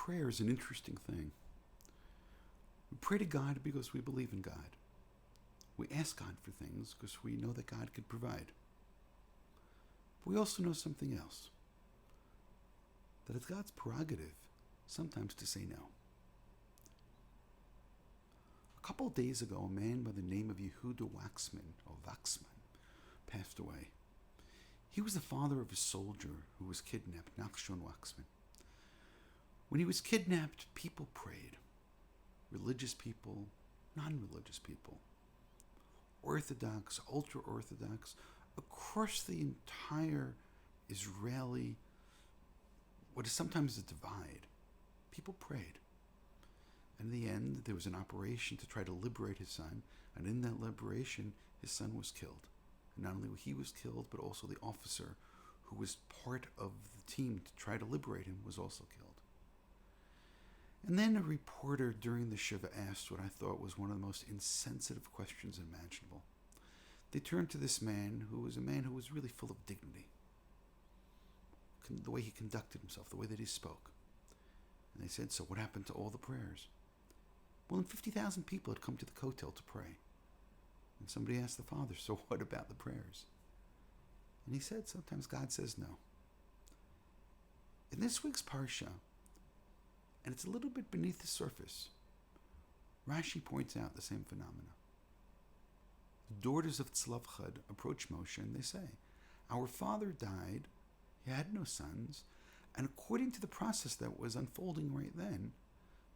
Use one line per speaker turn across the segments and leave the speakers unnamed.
prayer is an interesting thing. We pray to God because we believe in God. We ask God for things because we know that God could provide. But we also know something else. That it's God's prerogative sometimes to say no. A couple of days ago, a man by the name of Yehuda Waxman passed away. He was the father of a soldier who was kidnapped, Nachshon Waxman. When he was kidnapped, people prayed. Religious people, non-religious people, Orthodox, ultra-Orthodox, across the entire Israeli, what is sometimes a divide. People prayed. And in the end, there was an operation to try to liberate his son, and in that liberation, his son was killed. And not only he was killed, but also the officer who was part of the team to try to liberate him was also killed. And then a reporter during the Shiva asked what I thought was one of the most insensitive questions imaginable. They turned to this man who was really full of dignity. The way he conducted himself, the way that he spoke. And they said, so what happened to all the prayers? Well, 50,000 people had come to the Kotel to pray. And somebody asked the father, so what about the prayers? And he said, sometimes God says no. In this week's Parsha, and it's a little bit beneath the surface, Rashi points out the same phenomena. The daughters of Tzlavchad approach Moshe and they say, our father died, he had no sons, and according to the process that was unfolding right then,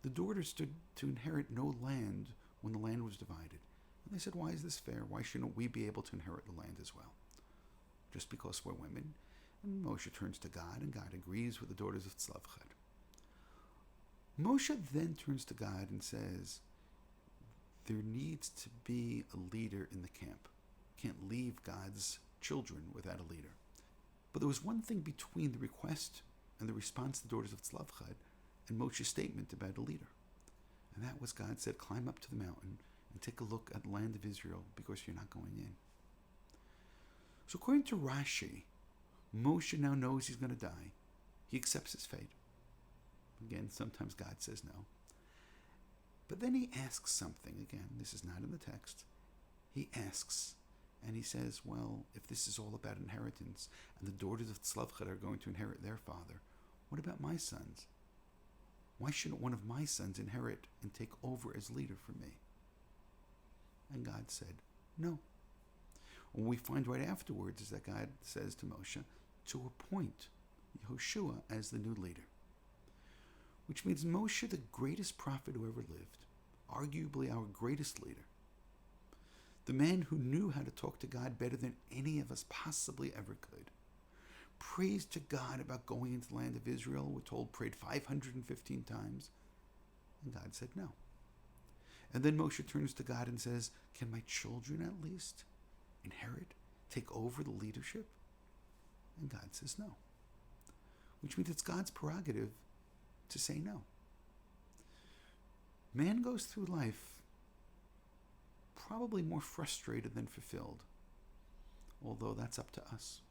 the daughters stood to inherit no land when the land was divided. And they said, why is this fair? Why shouldn't we be able to inherit the land as well? Just because we're women? And Moshe turns to God, and God agrees with the daughters of Tzlavchad. Moshe then turns to God and says, there needs to be a leader in the camp. Can't leave God's children without a leader. But there was one thing between the request and the response to the daughters of Tzlavchad and Moshe's statement about a leader. And that was God said, climb up to the mountain and take a look at the land of Israel because you're not going in. So according to Rashi, Moshe now knows he's going to die. He accepts his fate. Again, sometimes God says no. But then he asks something. Again, this is not in the text. He asks, and he says, well, if this is all about inheritance, and the daughters of Tzlavchad are going to inherit their father, what about my sons? Why shouldn't one of my sons inherit and take over as leader for me? And God said, no. What we find right afterwards is that God says to Moshe to appoint Yehoshua as the new leader. Which means Moshe, the greatest prophet who ever lived, arguably our greatest leader, the man who knew how to talk to God better than any of us possibly ever could, prays to God about going into the land of Israel. We're told prayed 515 times, and God said no. And then Moshe turns to God and says, can my children at least inherit, take over the leadership? And God says no. Which means it's God's prerogative to say no. Man goes through life probably more frustrated than fulfilled, although that's up to us.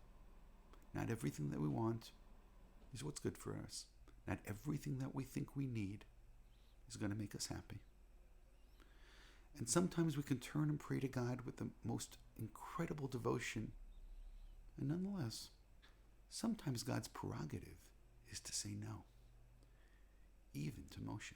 Not everything that we want is what's good for us. Not everything that we think we need is going to make us happy. And sometimes we can turn and pray to God with the most incredible devotion, and nonetheless, sometimes God's prerogative is to say no, even to Moshe.